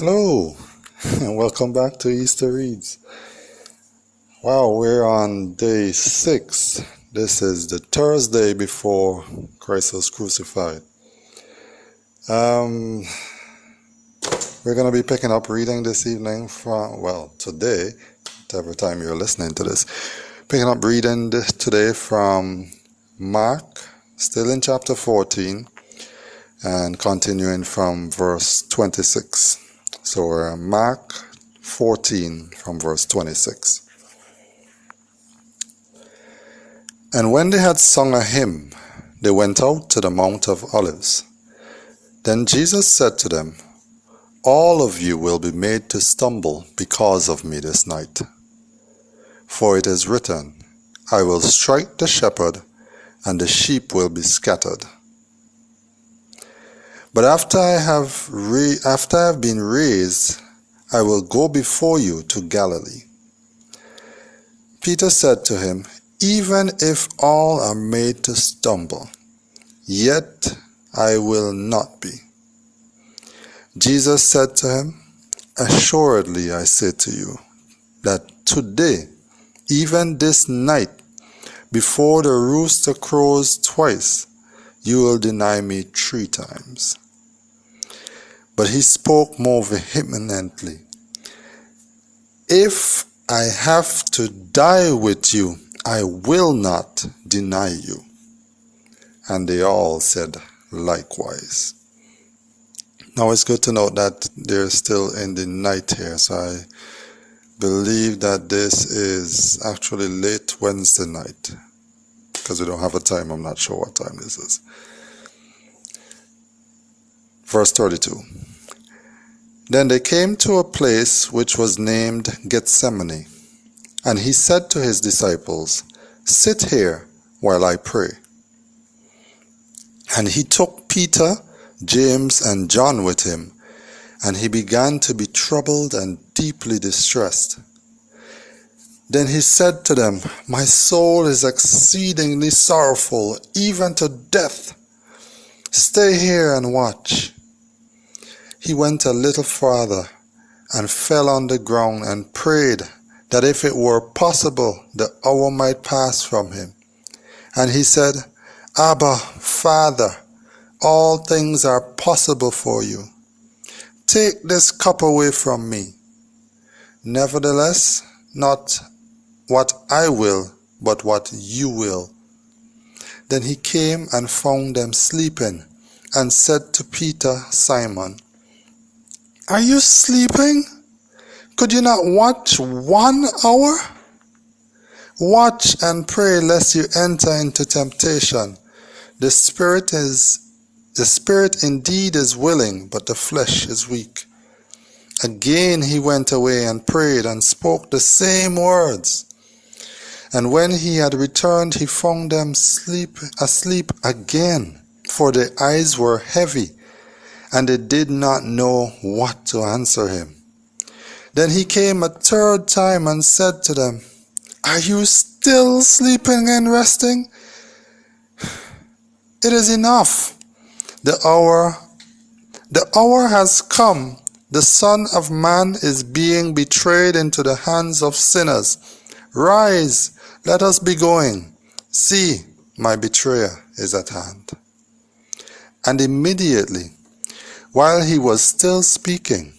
Hello, and welcome back to Easter Reads. Wow, we're on day 6. This is the Thursday before Christ was crucified. We're going to be picking up reading this evening today, whatever time you're listening to this. Picking up reading today from Mark, still in chapter 14, and continuing from verse 26. So we're Mark 14 from verse 26. And when they had sung a hymn, they went out to the Mount of Olives. Then Jesus said to them, "All of you will be made to stumble because of me this night. For it is written, I will strike the shepherd, and the sheep will be scattered. But after I have been raised, I will go before you to Galilee." Peter said to him, "Even if all are made to stumble, yet I will not be." Jesus said to him, "Assuredly I say to you, that today, even this night, before the rooster crows twice, you will deny me 3 times. But he spoke more vehemently, "If I have to die with you, I will not deny you." And they all said likewise. Now it's good to note that they're still in the night here, so I believe that this is actually late Wednesday night. Because we don't have a time, I'm not sure what time this is. Verse 32. Then they came to a place which was named Gethsemane, and he said to his disciples, "Sit here while I pray." And he took Peter, James, and John with him, and he began to be troubled and deeply distressed. Then he said to them, "My soul is exceedingly sorrowful, even to death. Stay here and watch." He went a little farther and fell on the ground and prayed that if it were possible, the hour might pass from him. And he said, "Abba, Father, all things are possible for you. Take this cup away from me. Nevertheless, not what I will, but what you will." Then he came and found them sleeping, and said to Peter, "Simon, are you sleeping? Could you not watch 1 hour? Watch and pray lest you enter into temptation. The spirit indeed is willing, but the flesh is weak." Again he went away and prayed and spoke the same words. And when he had returned, he found them asleep again, for their eyes were heavy, and they did not know what to answer him. Then he came a 3rd time and said to them, "Are you still sleeping and resting? It is enough. The hour has come. The Son of Man is being betrayed into the hands of sinners. Rise, let us be going. See, my betrayer is at hand." And immediately, while he was still speaking,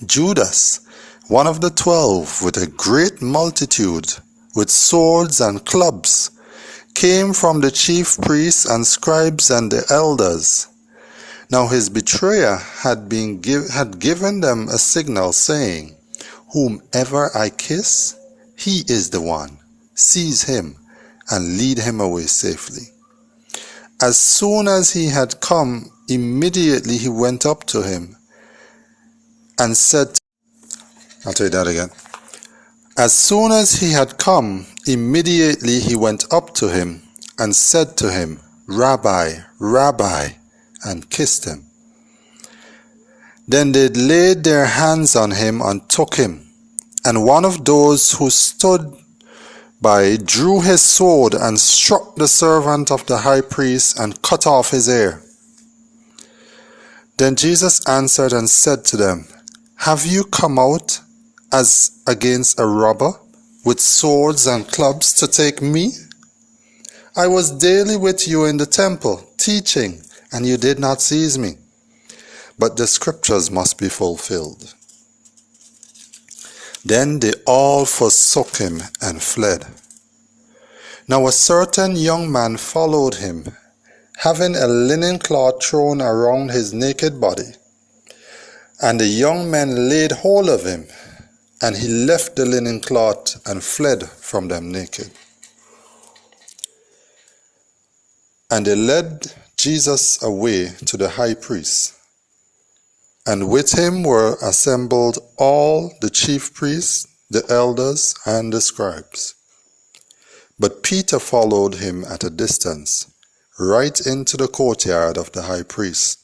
Judas, one of the 12, with a great multitude, with swords and clubs, came from the chief priests and scribes and the elders. Now his betrayer had given them a signal, saying, "Whomever I kiss, he is the one. Seize him and lead him away safely." As soon as he had come, immediately he went up to him and said, I'll tell you that again. As soon as he had come, immediately he went up to him and said to him, "Rabbi, Rabbi," and kissed him. Then they laid their hands on him and took him. And one of those who stood by drew his sword and struck the servant of the high priest and cut off his ear. Then Jesus answered and said to them, Have you come out as against a robber, with swords and clubs to take me? I was daily with you in the temple, teaching, and you did not seize me. But the scriptures must be fulfilled. Then they all forsook him and fled. Now a certain young man followed him, having a linen cloth thrown around his naked body. And the young men laid hold of him, and he left the linen cloth and fled from them naked. And they led Jesus away to the high priest, and with him were assembled all the chief priests, the elders, and the scribes. But Peter followed him at a distance, right into the courtyard of the high priest,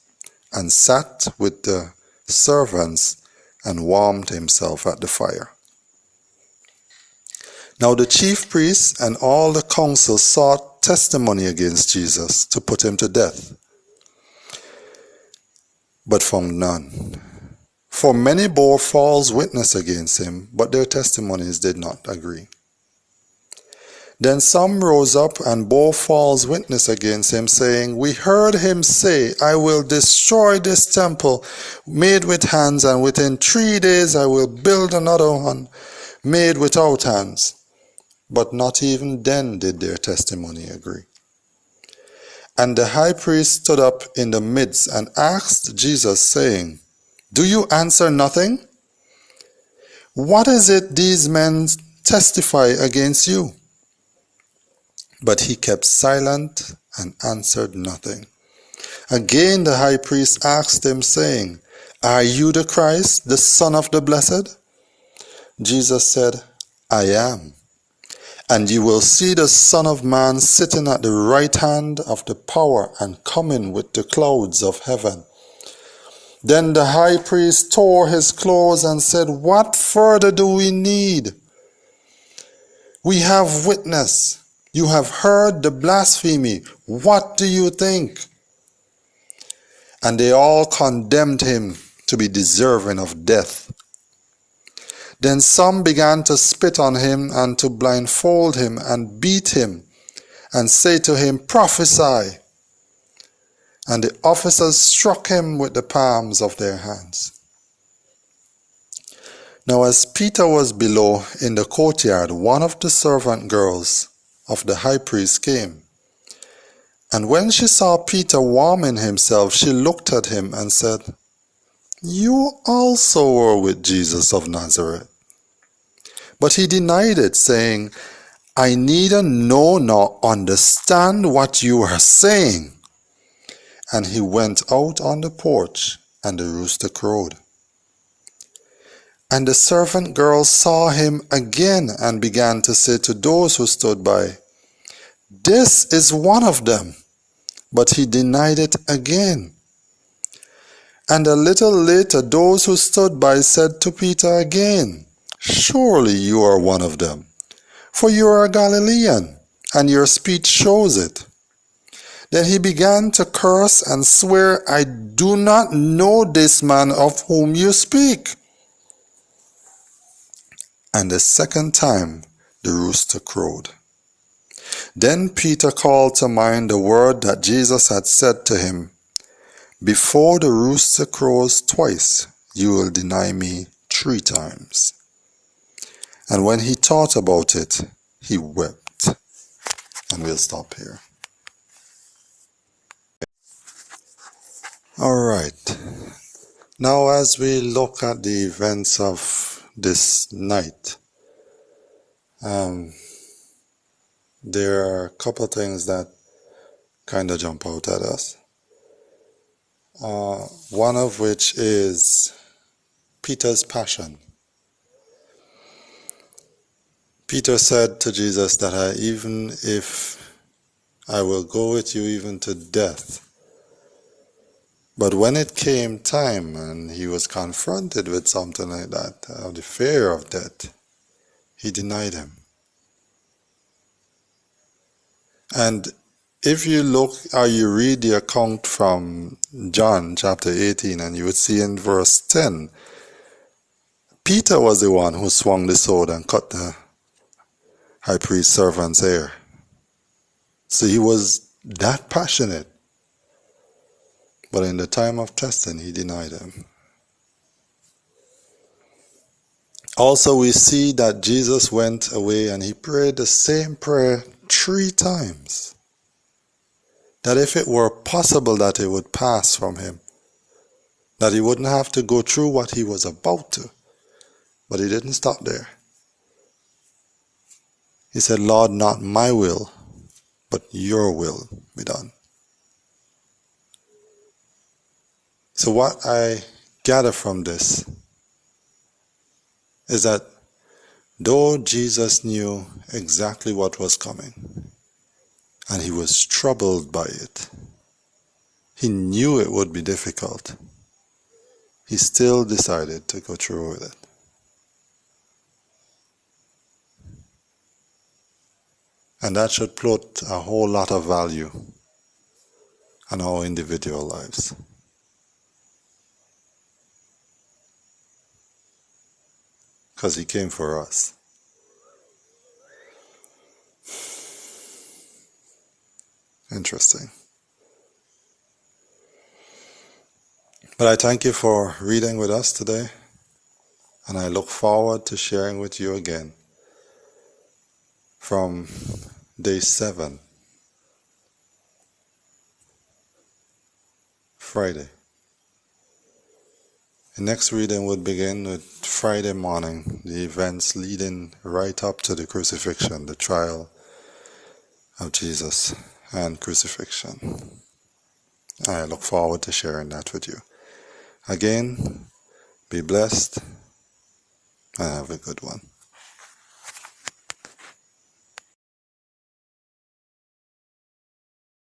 and sat with the servants and warmed himself at the fire. Now the chief priests and all the council sought testimony against Jesus to put him to death, but found none. For many bore false witness against him, but their testimonies did not agree. Then some rose up and bore false witness against him, saying, We heard him say, I will destroy this temple made with hands, and within 3 days I will build another one made without hands. But not even then did their testimony agree. And the high priest stood up in the midst and asked Jesus, saying, Do you answer nothing? What is it these men testify against you? But he kept silent and answered nothing. Again the high priest asked him, saying, Are you the Christ, the Son of the Blessed? Jesus said, I am. And you will see the Son of Man sitting at the right hand of the power and coming with the clouds of heaven. Then the high priest tore his clothes and said, What further do we need? We have witness. You have heard the blasphemy. What do you think? And they all condemned him to be deserving of death. Then some began to spit on him and to blindfold him and beat him and say to him, Prophesy. And the officers struck him with the palms of their hands. Now as Peter was below in the courtyard, one of the servant girls of the high priest came. And when she saw Peter warming himself, she looked at him and said, You also were with Jesus of Nazareth. But he denied it, saying, I neither know nor understand what you are saying. And he went out on the porch, and the rooster crowed. And the servant girl saw him again and began to say to those who stood by, This is one of them. But he denied it again. And a little later those who stood by said to Peter again, Surely you are one of them, for you are a Galilean, and your speech shows it. Then he began to curse and swear, I do not know this man of whom you speak. And the second time the rooster crowed. Then Peter called to mind the word that Jesus had said to him, Before the rooster crows twice, you will deny me 3 times. And when he thought about it, he wept. And we'll stop here. All right. Now as we look at the events of this night, there are a couple of things that kind of jump out at us. One of which is Peter's passion. Peter said to Jesus that even if I will go with you even to death. But when it came time and he was confronted with something like that, the fear of death, he denied him. And If you look or you read the account from John chapter 18, and you would see in verse 10, Peter was the one who swung the sword and cut the high priest's servant's hair. So he was that passionate. But in the time of testing, he denied him. Also, we see that Jesus went away and he prayed the same prayer 3 times. That if it were possible that it would pass from him, that he wouldn't have to go through what he was about to. But he didn't stop there. He said, Lord, not my will, but your will be done. So what I gather from this is that though Jesus knew exactly what was coming, and he was troubled by it, he knew it would be difficult, he still decided to go through with it. And that should put a whole lot of value on our individual lives. Because he came for us. Interesting. But I thank you for reading with us today, and I look forward to sharing with you again from day 7, Friday. The next reading would begin with Friday morning, the events leading right up to the crucifixion, the trial of Jesus and crucifixion. I look forward to sharing that with you. Again, be blessed and have a good one.